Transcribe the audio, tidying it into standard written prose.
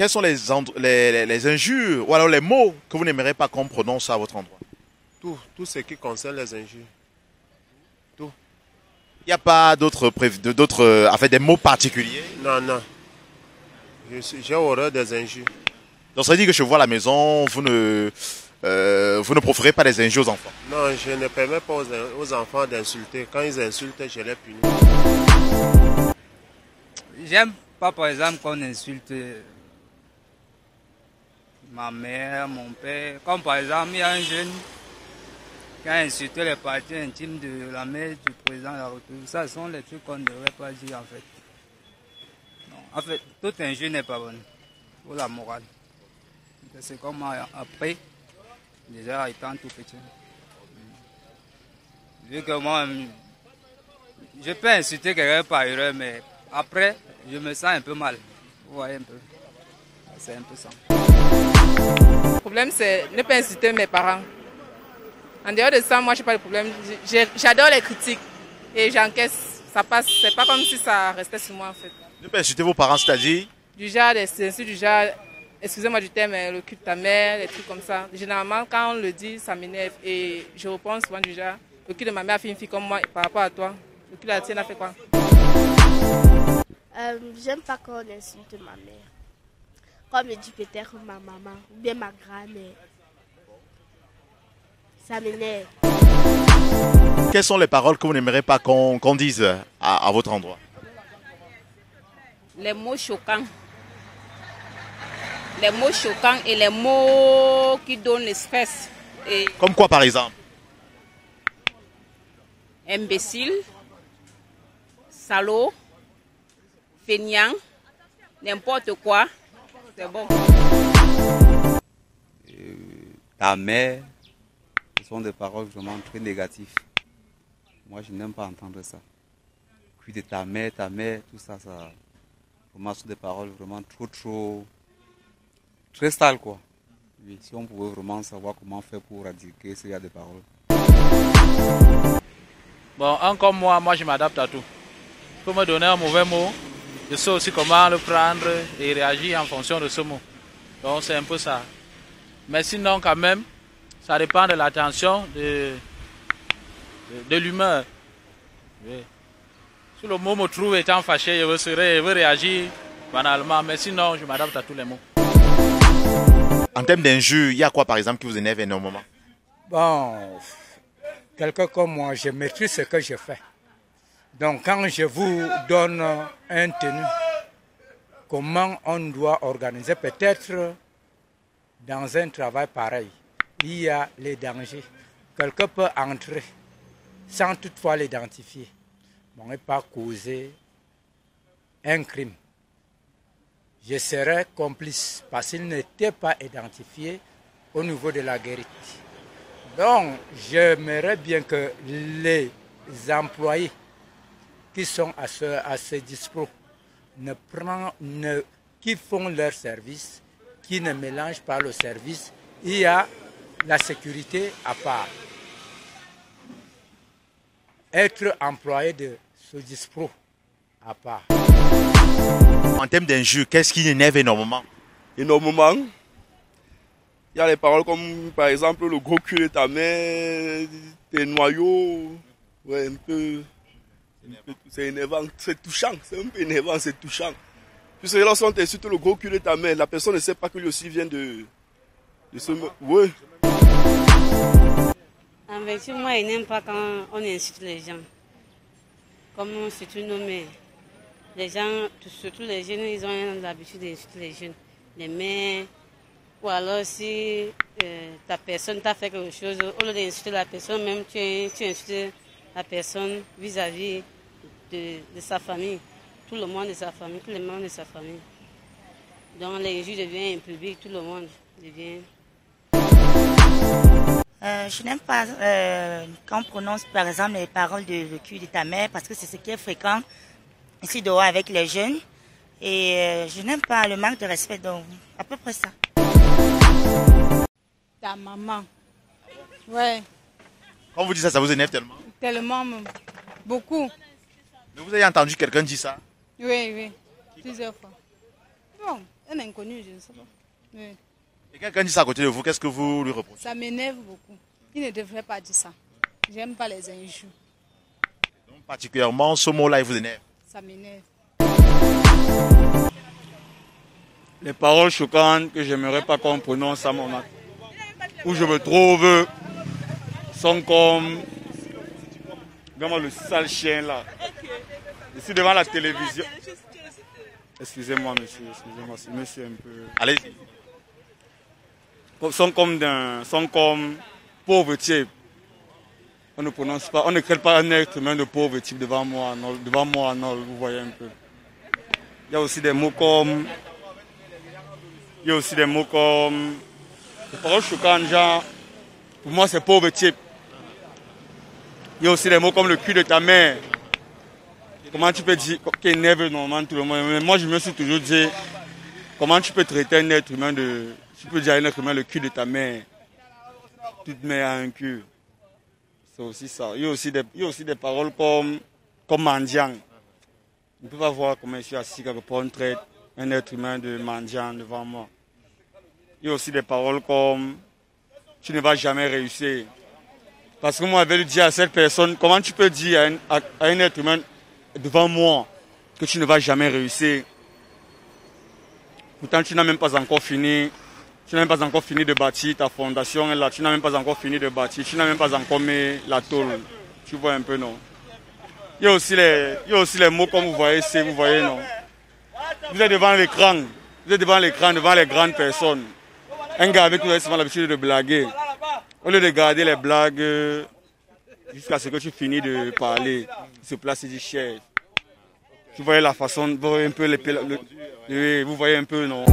quels sont les injures ou alors les mots que vous n'aimerez pas qu'on prononce à votre endroit? Tout ce qui concerne les injures. Tout. Il n'y a pas d'autres, en fait, des mots particuliers? Non, non. J'ai horreur des injures. Donc ça veut dire que chez vous à la maison, vous ne proférez pas des injures aux enfants? Non, je ne permets pas aux enfants d'insulter. Quand ils insultent, je les punis. J'aime pas, par exemple, qu'on insulte ma mère, mon père. Comme par exemple, il y a un jeune qui a insulté les parties intimes de la mère du président de la République. Ça, ce sont les trucs qu'on ne devrait pas dire, en fait. Non, en fait, toute injure n'est pas bonne pour la morale. C'est comme après, déjà étant tout petit. Vu que moi, je peux insulter quelqu'un par erreur, mais après, je me sens un peu mal. Vous voyez un peu. C'est un peu ça. Le problème, c'est ne pas insulter mes parents. En dehors de ça, moi, je n'ai pas de problème. J'adore les critiques et j'encaisse. Ça passe. C'est pas comme si ça restait sur moi, en fait. Ne pas insulter vos parents, c'est-à-dire? Du genre, des insultes du genre, excusez-moi du terme, le cul de ta mère, des trucs comme ça. Généralement, quand on le dit, ça m'énerve. Et je reprends souvent du genre, le cul de ma mère a fait une fille comme moi par rapport à toi. Le cul de la tienne a fait quoi? J'aime pas quand on insulte ma mère. Quand on me dit peut-être ma maman ou bien ma grand-mère. Ça m'énerve. Quelles sont les paroles que vous n'aimerez pas qu'on dise à votre endroit? Les mots choquants. Les mots choquants et les mots qui donnent le stress. Et Comme quoi par exemple? imbécile, salaud, feignant, n'importe quoi. C'est bon. Ta mère, ce sont des paroles vraiment très négatives. Moi, je n'aime pas entendre ça. Puis de ta mère, tout ça, ça vraiment sont des paroles vraiment très sales, quoi. Oui, si on pouvait vraiment savoir comment faire pour éradiquer ce genre de paroles. Bon, comme moi je m'adapte à tout. Pour me donner un mauvais mot, je sais aussi comment le prendre et réagir en fonction de ce mot. Donc c'est un peu ça. Mais sinon quand même, ça dépend de l'attention, de l'humeur. Oui. Si le mot me trouve étant fâché, je veux réagir banalement, mais sinon je m'adapte à tous les mots. En termes d'injures, il y a quoi par exemple qui vous énerve énormément? Bon, quelqu'un comme moi, je maîtrise ce que je fais. Donc quand je vous donne un tenue, comment on doit organiser, peut-être dans un travail pareil, il y a les dangers. Quelqu'un peut entrer sans toutefois l'identifier. Bon, et pas causer un crime. Je serais complice parce qu'il n'était pas identifié au niveau de la guérite. Donc, j'aimerais bien que les employés qui sont à ce dispo qui font leur service, qui ne mélangent pas le service, il y a la sécurité à part. Être employé de ce dispo à part. En termes d'injures, qu'est-ce qui énerve énormément? Énormément. Il y a les paroles comme par exemple le gros cul de ta mère, tes noyaux. Ouais, un peu. C'est énervant, c'est touchant, c'est un peu énervant, c'est touchant. Puisque lorsqu'on t'insulte le gros cul de ta mère, la personne ne sait pas que lui aussi vient de ce. Ouais. En vérité, moi, je n'aime pas quand on insulte les gens. Comme c'est une nommée. Les gens, surtout les jeunes, ils ont l'habitude d'insulter les jeunes. Les mères, ou alors si ta personne t'a fait quelque chose, au lieu d'insulter la personne, même tu insultes la personne vis-à-vis de sa famille. Tout le monde de sa famille, tous les membres de sa famille. Donc l'injure devient public, tout le monde devient... Je n'aime pas quand on prononce par exemple les paroles de le cul de ta mère parce que c'est ce qui est fréquent ici dehors avec les jeunes. Et je n'aime pas le manque de respect, donc à peu près ça. Ta maman. Ouais. Quand vous dites ça, ça vous énerve tellement? Tellement, beaucoup. Mais vous avez entendu quelqu'un dire ça? Oui, plusieurs fois. Bon, Un inconnu, je ne sais pas. Oui. Et quelqu'un dit ça à côté de vous, qu'est-ce que vous lui reprochez? Ça m'énerve beaucoup. Il ne devrait pas dire ça. J'aime pas les injures. Donc, particulièrement, ce mot-là, il vous énerve? Ça m'énerve. Les paroles choquantes que j'aimerais pas qu'on prononce à mon acte, où je me trouve, sont comme vraiment le sale chien là. Je suis devant la télévision. Excusez-moi monsieur, excusez-moi, si monsieur un peu... Allez-y. Sont comme pauvres types. On ne prononce pas, on ne crée pas un être humain de pauvre type devant moi, non, vous voyez un peu. Il y a aussi des mots comme... des paroles choquantes, genre, pour moi c'est pauvre type. Il y a aussi des mots comme le cul de ta mère. Comment tu peux dire, qui énerve normalement tout le monde. Mais moi je me suis toujours dit, comment tu peux traiter un être humain de... Tu peux dire à un être humain le cul de ta mère. Toute mère a un cul. C'est aussi ça. Il y a aussi des paroles comme mendiant. On ne peut pas voir comment je suis assis quelque part, on traite un être humain de mendiant devant moi. Il y a aussi des paroles comme tu ne vas jamais réussir. Parce que moi, je vais lui dire à cette personne, comment tu peux dire à un être humain devant moi que tu ne vas jamais réussir. Pourtant, tu n'as même pas encore fini. Tu n'as même pas encore fini de bâtir ta fondation là. Tu n'as même pas encore fini de bâtir. Tu n'as même pas encore mis la tôle. Tu vois un peu, non? Il y a aussi les mots comme vous voyez, non? Vous êtes devant l'écran. Vous êtes devant l'écran, devant les grandes personnes. Un gars avec qui vous avez souvent l'habitude de blaguer. Au lieu de garder les blagues jusqu'à ce que tu finis de parler, il se place et dit chef. Vous voyez la façon, vous voyez un peu vous voyez un peu, non?